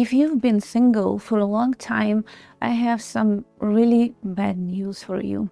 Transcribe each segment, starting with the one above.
If you've been single for a long time, I have some really bad news for you.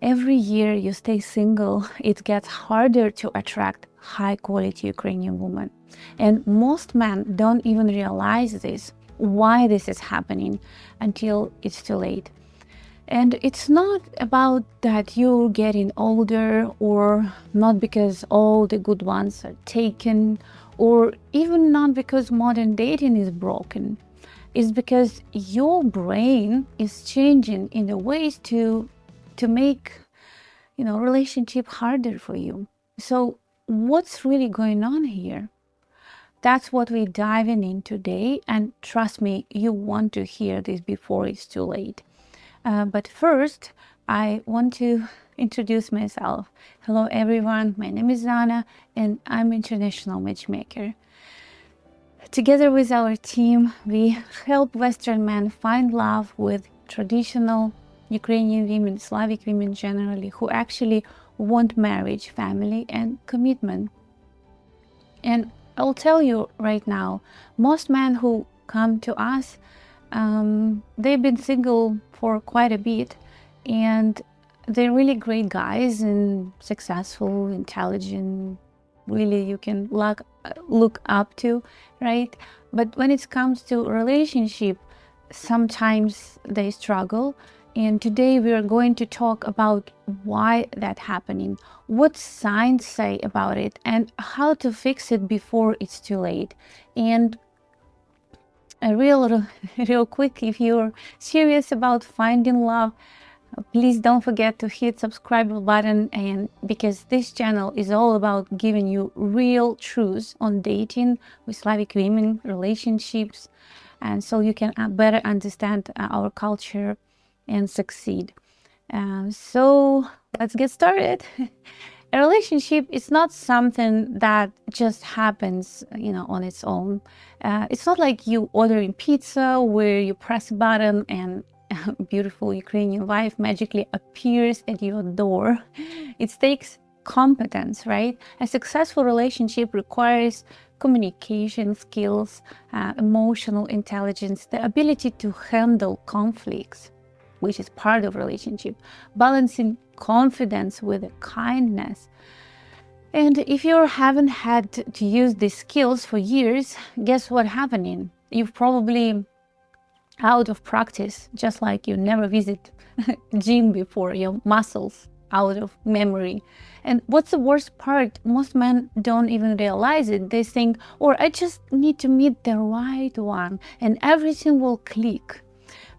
Every year you stay single, it gets harder to attract high-quality Ukrainian women. And most men don't even realize this, why this is happening, until it's too late. And it's not about that you're getting older, or not because all the good ones are taken, or even not because modern dating is broken. It's because your brain is changing in the ways to make, relationship harder for you. So what's really going on here? That's what we're diving in today, and trust me, you want to hear this before it's too late. But first, I want to introduce myself. Hello everyone, my name is Zana and I'm international matchmaker. Together with our team, we help Western men find love with traditional Ukrainian women, Slavic women generally, who actually want marriage, family and commitment. And I'll tell you right now, most men who come to us, they've been single for quite a bit, and they're really great guys and successful, intelligent, really you can look up to, right? But when it comes to relationship, sometimes they struggle. And today we are going to talk about why that's happening, what signs say about it, and how to fix it before it's too late. And real quick, if you're serious about finding love, please don't forget to hit subscribe button, and because this channel is all about giving you real truths on dating with Slavic women, relationships, and so you can better understand our culture and succeed. So let's get started. A relationship is not something that just happens, on its own. It's not like you ordering pizza where you press a button and a beautiful Ukrainian wife magically appears at your door. It takes competence, right? A successful relationship requires communication skills, emotional intelligence, the ability to handle conflicts, which is part of relationship, balancing confidence with kindness. And if you haven't had to use these skills for years, guess what's happening? You've probably out of practice, just like you never visit gym before, your muscles out of memory. And what's the worst part? Most men don't even realize it. They think, or I just need to meet the right one and everything will click.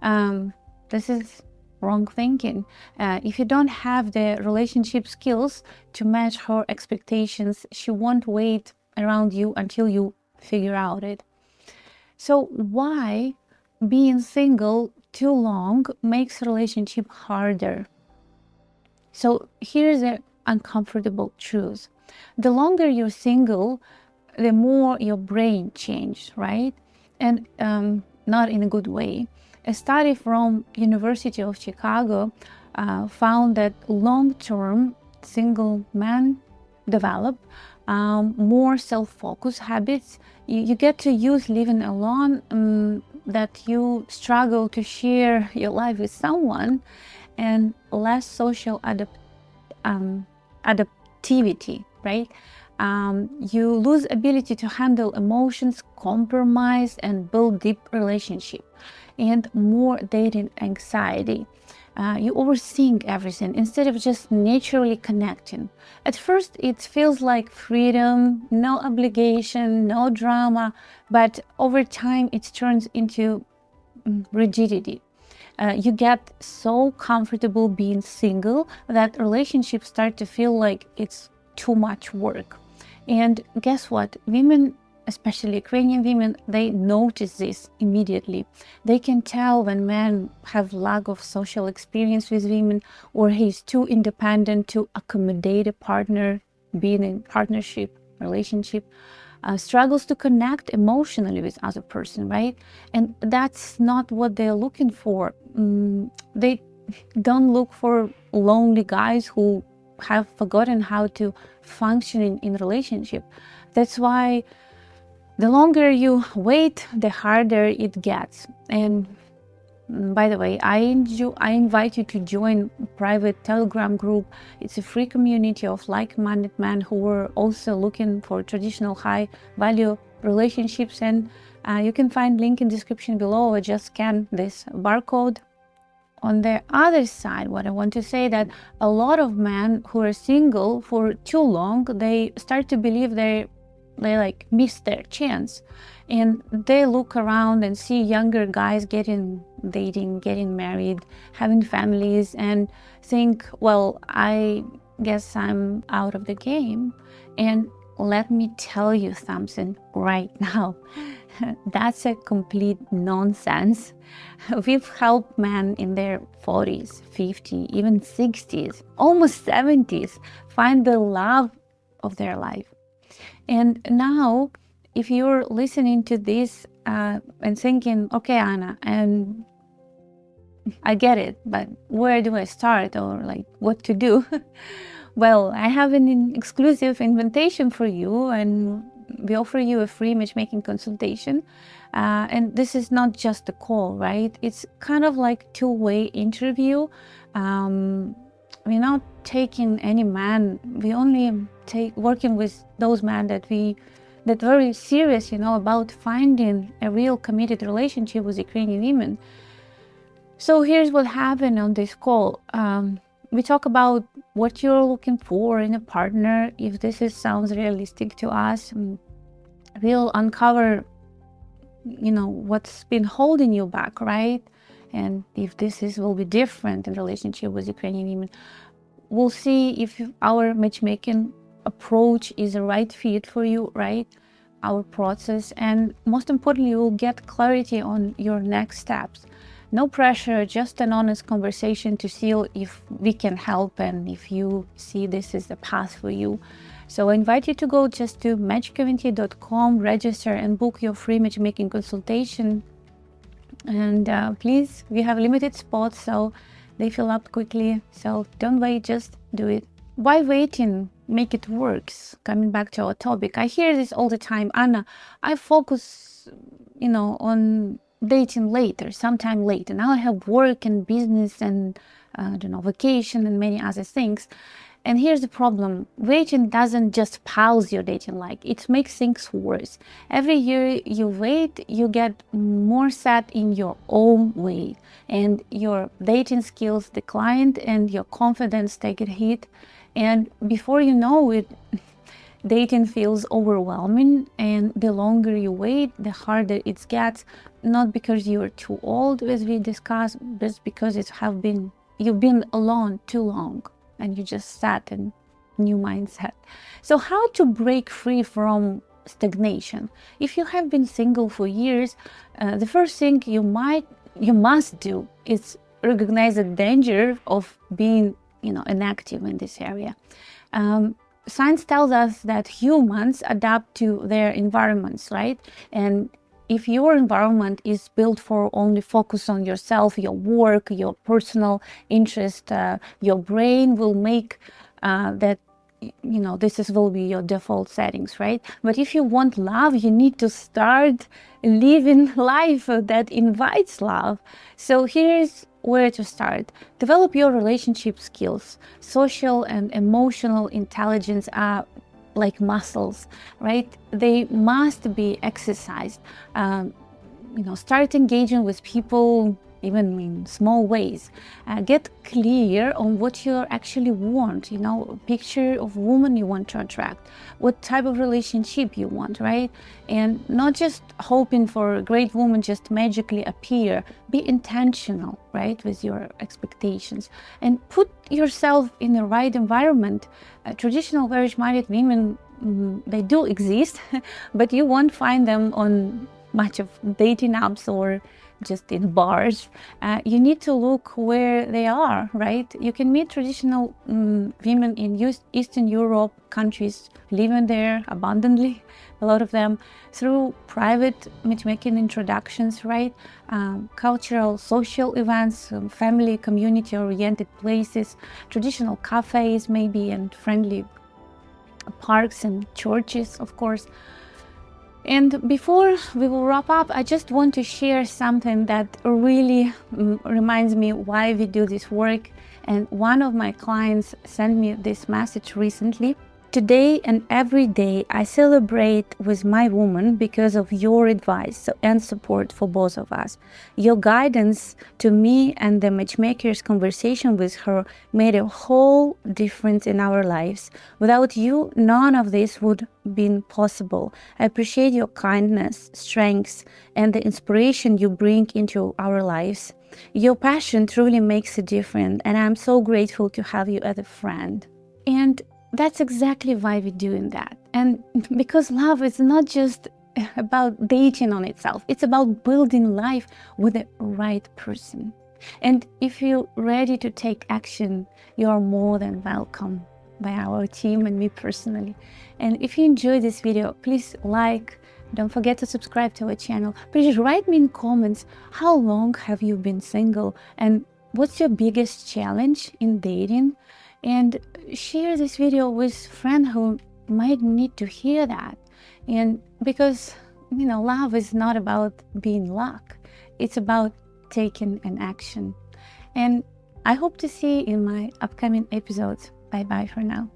This is wrong thinking. If you don't have the relationship skills to match her expectations, she won't wait around you until you figure out it. So why being single too long makes relationship harder? So here's the uncomfortable truth. The longer you're single, the more your brain changes, right? And not in a good way. A study from University of Chicago found that long-term single men develop more self-focused habits. You get to use living alone, that you struggle to share your life with someone, and less social adaptivity, right? You lose ability to handle emotions, compromise, and build deep relationship, and more dating anxiety. You overthink everything instead of just naturally connecting. At first, it feels like freedom, no obligation, no drama, but over time, it turns into rigidity. You get so comfortable being single that relationships start to feel like it's too much work. And guess what? Women, especially Ukrainian women, they notice this immediately. They can tell when men have lack of social experience with women, or he's too independent to accommodate a partner, being in partnership, relationship, struggles to connect emotionally with other person, right? And that's not what they're looking for. They don't look for lonely guys who have forgotten how to function in relationship. That's why The longer you wait, the harder it gets. And by the way, I invite you to join a private Telegram group. It's a free community of like-minded men who are also looking for traditional high-value relationships. And you can find link in description below, or just scan this barcode. On the other side, what I want to say that a lot of men who are single for too long, they start to believe they like missed their chance, and they look around and see younger guys dating, getting married, having families, and think, well, I guess I'm out of the game. And let me tell you something right now. That's a complete nonsense. We've helped men in their 40s, 50s, even 60s, almost 70s find the love of their life. And now, if you're listening to this and thinking, okay, Anna, and I get it, but where do I start, or like what to do? Well, I have an exclusive invitation for you, and we offer you a free matchmaking consultation. And this is not just a call, right? It's kind of like two-way interview. We're not taking any man. We only working with those men that very serious, about finding a real committed relationship with Ukrainian women. So here's what happened on this call. We talk about what you're looking for in a partner, if this sounds realistic to us. We'll uncover, what's been holding you back, right? And if this will be different in relationship with Ukrainian women. We'll see if our matchmaking approach is the right fit for you, right? Our process, and most importantly, you'll get clarity on your next steps. No pressure, just an honest conversation to see if we can help and if you see this is the path for you. So I invite you to go just to matchguaranty.com, register and book your free matchmaking consultation. And please, we have limited spots, so they fill up quickly. So don't wait, just do it. Why waiting? Make it works. Coming back to our topic, I hear this all the time. Anna, I focus, on dating later, sometime later. Now I have work and business and vacation and many other things. And here's the problem. Waiting doesn't just pause your dating life. It makes things worse. Every year you wait, you get more set in your own way, and your dating skills decline and your confidence take a hit. And before you know it, dating feels overwhelming, and the longer you wait, the harder it gets. Not because you're too old, as we discussed, but because you've been alone too long, and you just sat in new mindset. So how to break free from stagnation? If you have been single for years, the first thing you must do is recognize the danger of being inactive in this area. Science tells us that humans adapt to their environments, right? And if your environment is built for only focus on yourself, your work, your personal interest, your brain will make that, will be your default settings, right? But if you want love, you need to start living life that invites love. So here's where to start. Develop your relationship skills. Social and emotional intelligence are like muscles, right? They must be exercised. Start engaging with people even in small ways. Get clear on what you actually want, a picture of woman you want to attract, what type of relationship you want, right? And not just hoping for a great woman just magically appear. Be intentional, right, with your expectations, and put yourself in the right environment. Traditional marriage-minded women, they do exist, but you won't find them on much of dating apps or just in bars. You need to look where they are, right? You can meet traditional women in Eastern Europe countries, living there abundantly, a lot of them, through private matchmaking introductions, right? Cultural, social events, family, community-oriented places, traditional cafes maybe, and friendly parks and churches, of course. And before we will wrap up, I just want to share something that really reminds me why we do this work. And one of my clients sent me this message recently. Today and every day, I celebrate with my woman because of your advice and support for both of us. Your guidance to me and the matchmaker's conversation with her made a whole difference in our lives. Without you, none of this would have been possible. I appreciate your kindness, strength, and the inspiration you bring into our lives. Your passion truly makes a difference, and I'm so grateful to have you as a friend. And that's exactly why we're doing that. And because love is not just about dating on itself, it's about building life with the right person. And if you're ready to take action, you are more than welcome by our team and me personally. And if you enjoyed this video, please like, don't forget to subscribe to our channel. Please write me in comments, how long have you been single and what's your biggest challenge in dating? And share this video with friends who might need to hear that. And because, love is not about being luck. It's about taking an action. And I hope to see you in my upcoming episodes. Bye-bye for now.